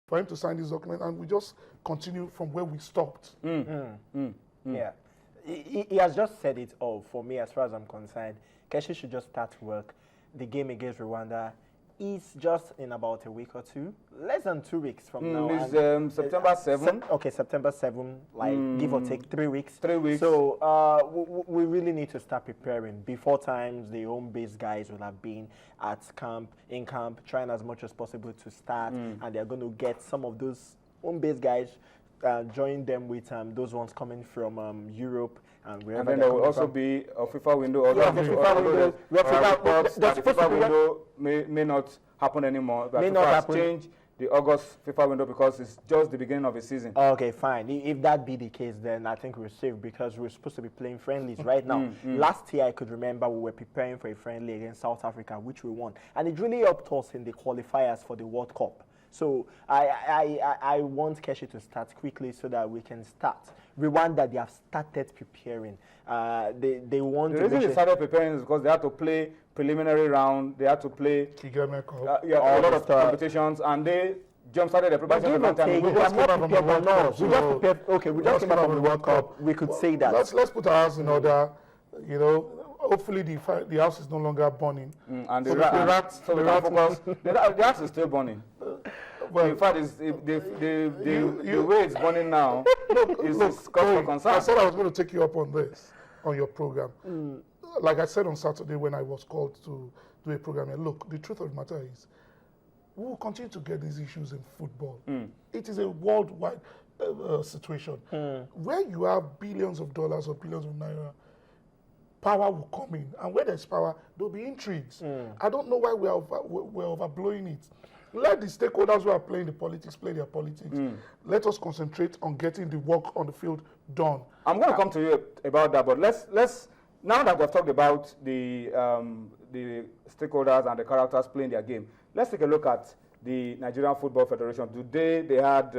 for him to sign this document, and we just continue from where we stopped. Yeah. He has just said it all for me as far as I'm concerned. Keshi should just start work. The game against Rwanda is just in about a week or two, less than 2 weeks from now. It's September 7. Okay, September 7, like give or take 3 weeks. 3 weeks. So we really need to start preparing. Before times, the home-based guys will have been at camp, in camp, trying as much as possible to start, and they're going to get some of those home-based guys, join them with those ones coming from Europe and wherever. And then there will also be a FIFA window. The FIFA window may not happen anymore. But FIFA has changed the August FIFA window because it's just the beginning of the season. Okay, fine. If that be the case, then I think we're safe because we're supposed to be playing friendlies right now. Last year, I could remember we were preparing for a friendly against South Africa, which we won. And it really helped us in the qualifiers for the World Cup. So I want Keshi to start quickly so that we can start. Rwanda, they have started preparing. They want the reason they started preparing is because they had to play preliminary round. They had to play a lot of competitions, and they jump-started the preparation. We just came out from the World Cup. We could say that. Let's put our house in order. You know, hopefully the house is no longer burning. And the rats is still burning. Well, in fact, the way it's burning now is cause for concern. I said I was going to take you up on this, on your program. Like I said on Saturday when I was called to do a program, and look, the truth of the matter is, we will continue to get these issues in football. It is a worldwide situation. Where you have billions of dollars or billions of naira, power will come in. And where there's power, there'll be intrigues. I don't know why we're overblowing it. Let the stakeholders who are playing the politics play their politics. Let us concentrate on getting the work on the field done. I'm going to come to you about that, but let's now that we've talked about the stakeholders and the characters playing their game, let's take a look at the Nigerian Football Federation. Today they had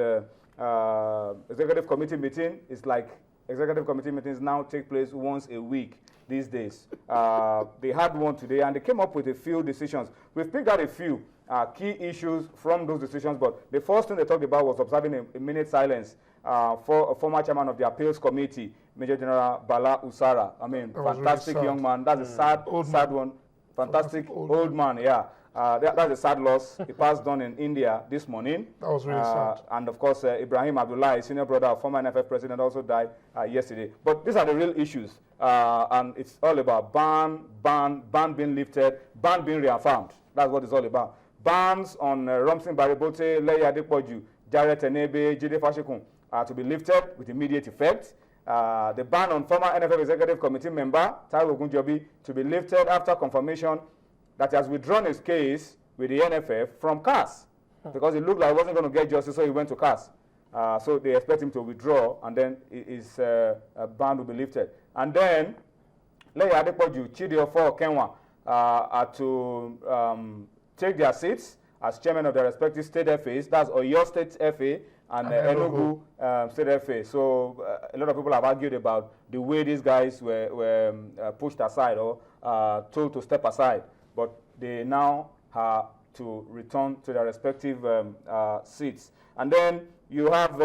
executive committee meeting. It's like executive committee meetings now take place once a week these days. They had one today and they came up with a few decisions. We've picked out a few key issues from those decisions, but the first thing they talked about was observing a minute silence for a former chairman of the appeals committee, Major General Bala Usara. I mean, fantastic really young man. That's a sad one. Fantastic old man, yeah. That's a sad loss. He passed on in India this morning. That was really sad. And of course, Ibrahim Abdullahi, senior brother of former NFF president, also died yesterday. But these are the real issues. And it's all about ban being lifted, ban being reaffirmed. That's what it's all about. Bans on Romson Baribote, Leia Adepoju, Jarrett Enebe, Jide Fashikun to be lifted with immediate effect. The ban on former NFF Executive Committee member, Taiwo Ogunjobi, to be lifted after confirmation that he has withdrawn his case with the NFF from CAS because it looked like he wasn't going to get justice, so he went to CAS. So they expect him to withdraw, and then his ban will be lifted. And then, Leia Adepoju, Chidi Ofo Kenwa are to take their seats as chairman of their respective state FAs. That's Oyo State FA and Enugu State FA. So a lot of people have argued about the way these guys were pushed aside or told to step aside. But they now have to return to their respective seats. And then you have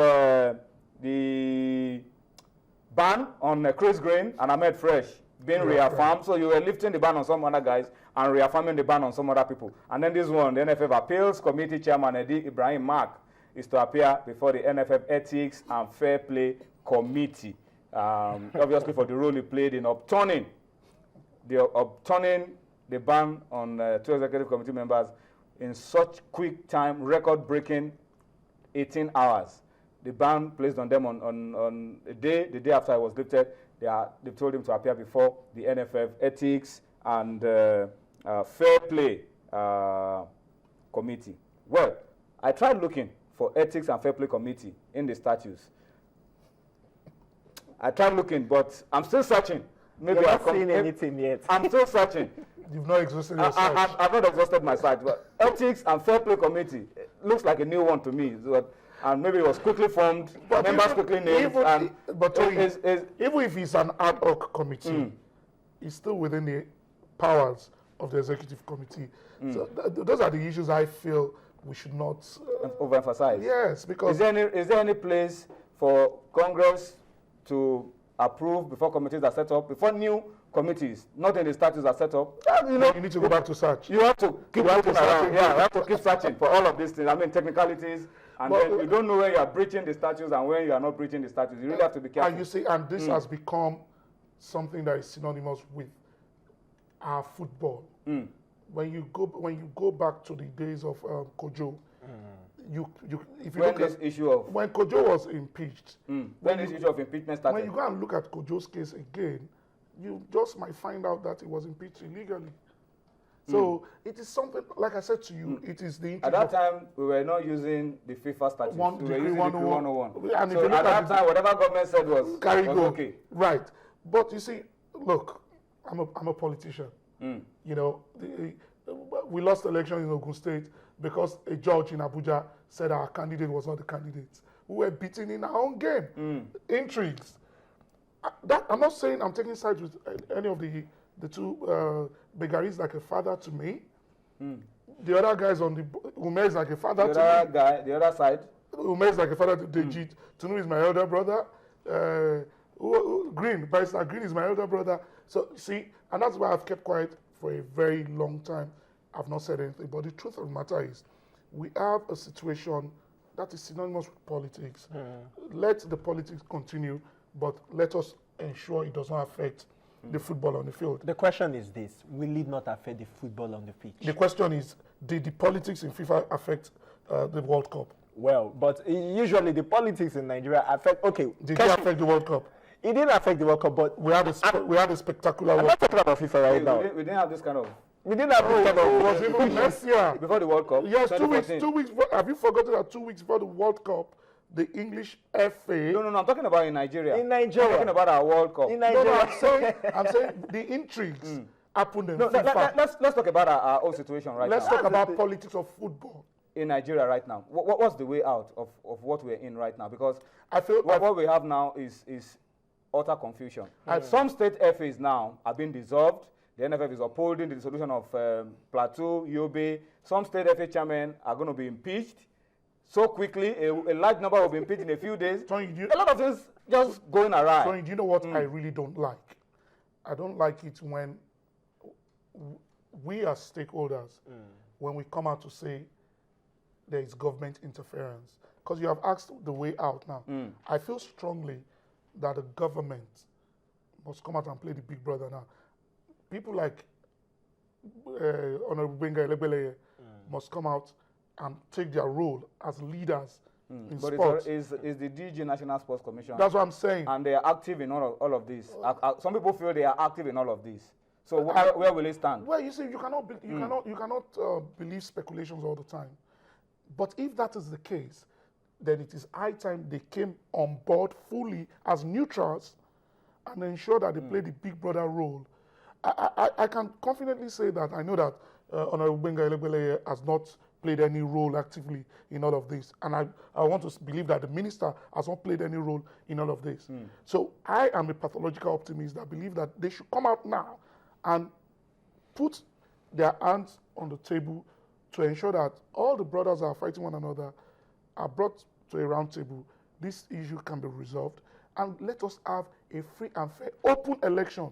the ban on Chris Green and Ahmed Fresh being reaffirmed. So you were lifting the ban on some other guys and reaffirming the ban on some other people. And then this one, the NFF Appeals Committee Chairman Eddie Ibrahim Mark is to appear before the NFF Ethics and Fair Play Committee, obviously for the role he played in upturning the ban on 2 executive committee members in such quick time, record-breaking 18 hours. The ban placed on them on the day after it was lifted. They told him to appear before the NFF Ethics and Fair Play Committee. Well, I tried looking for Ethics and Fair Play Committee in the statutes. I tried looking, but I'm still searching. Maybe I've not seen anything yet. I'm still searching. You've not exhausted your search. I've not exhausted my search. But Ethics and Fair Play Committee looks like a new one to me. And maybe it was quickly formed, members quickly named. Even if it's an ad hoc committee, it's still within the powers of the executive committee. So those are the issues I feel we should not overemphasize. Yes, because is there any place for Congress to approve before committees are set up, before new committees, not in the statutes, are set up? you need to go back to search. You have to keep looking around. Yeah, you have to keep searching for all of these things. I mean, technicalities, and then you don't know when you are breaching the statutes and when you are not breaching the statutes. You really have to be careful. And you see, and this has become something that is synonymous with our football. When you go back to the days of Kojo, if you When look this at issue of when Kojo was impeached, when this issue of impeachment started, when you go and look at Kojo's case again, you just might find out that he was impeached illegally. So it is something, like I said to you, it is the at that time we were not using the FIFA statutes. We were using Decree 101. And so at that time, whatever government said was okay. Right. But you see, look, I'm a politician. You know, we lost the election in Ogun State because a judge in Abuja said our candidate was not the candidate. We were beaten in our own game. Intrigues. I'm not saying I'm taking sides with any of the two Begaris like a father to me. The other guys on the Ume is like a father to me. The other side. Ume is like a father to Dejit. Tunu is my elder brother. Barrister Green is my elder brother. So see, and that's why I've kept quiet for a very long time. I've not said anything. But the truth of the matter is, we have a situation that is synonymous with politics. Let the politics continue, but let us ensure it does not affect the football on the field. The question is this: will it not affect the football on the pitch? The question is, did the politics in FIFA affect the World Cup? Well, but usually the politics in Nigeria affect. Okay, did it affect the World Cup? It didn't affect the World Cup, but we had a spectacular World Cup. I'm not talking about FIFA right now. We didn't have this kind of. We didn't have this kind of. It was even last year Before the World Cup. Yes, 2 weeks. Have you forgotten that 2 weeks before the World Cup, the English FA? No, I'm talking about in Nigeria. In Nigeria. I'm talking about our World Cup. In Nigeria. No, I'm saying the intrigues happened in FIFA. Let's talk about our own situation right now. Let's talk about politics of football in Nigeria right now. What's the way out of what we're in right now? Because I feel what we have now is utter confusion. Some state FAs now are being dissolved. The NFF is upholding the dissolution of Plateau, Yobe. Some state FA chairmen are going to be impeached so quickly. A large number will be impeached in a few days. Tony, a lot of things just going awry. Tony, do you know what I really don't like? I don't like it when we as stakeholders, when we come out to say there is government interference. Because you have asked the way out now. I feel strongly that the government must come out and play the big brother now. People like Honorable Benga Elebeleye must come out and take their role as leaders in sports. But is the DG National Sports Commission? That's what I'm saying. And they are active in all of this. Some people feel they are active in all of this. So where will it stand? Well, you see, you cannot believe speculations all the time. But if that is the case, then it is high time they came on board fully as neutrals and ensure that they play the big brother role. I can confidently say that I know that Honorable Benga Elebeleye has not played any role actively in all of this. And I want to believe that the minister has not played any role in all of this. So I am a pathological optimist that believe that they should come out now and put their hands on the table to ensure that all the brothers that are fighting one another are brought to a round table. This issue can be resolved. And let us have a free and fair, open election.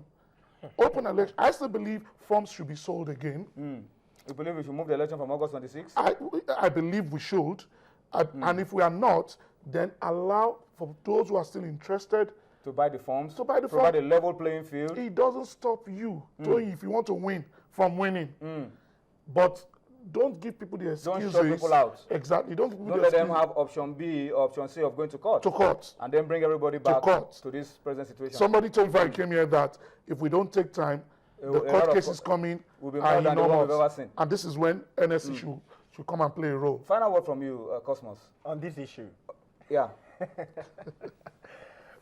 Open election. I still believe forms should be sold again. You believe we should move the election from August 26th? I believe we should. And if we are not, then allow for those who are still interested to buy the forms, to buy the provide a level playing field. It doesn't stop you, if you want to win, from winning. But don't give people the excuses. Don't shut people out. Exactly. Don't let them have option B, option C of going to court. To court. And then bring everybody back to this present situation. Somebody told me I came here that if we don't take time, the court cases coming will be more than the one we've ever seen. And this is when NSC should come and play a role. Final word from you, Cosmos. On this issue? Yeah.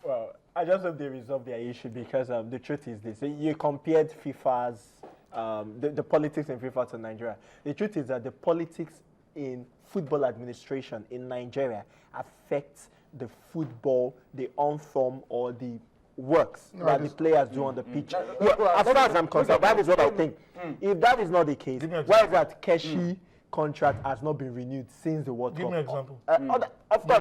Well, I just hope they resolve their issue because the truth is this. You compared FIFA's the politics in FIFA to Nigeria. The truth is that the politics in football administration in Nigeria affects the football, the on-form or the works that the players do on the pitch. As far as I'm concerned, that is what I think. If that is not the case, why is that Keshi contract has not been renewed since the World Give Cup. me an example. Of course,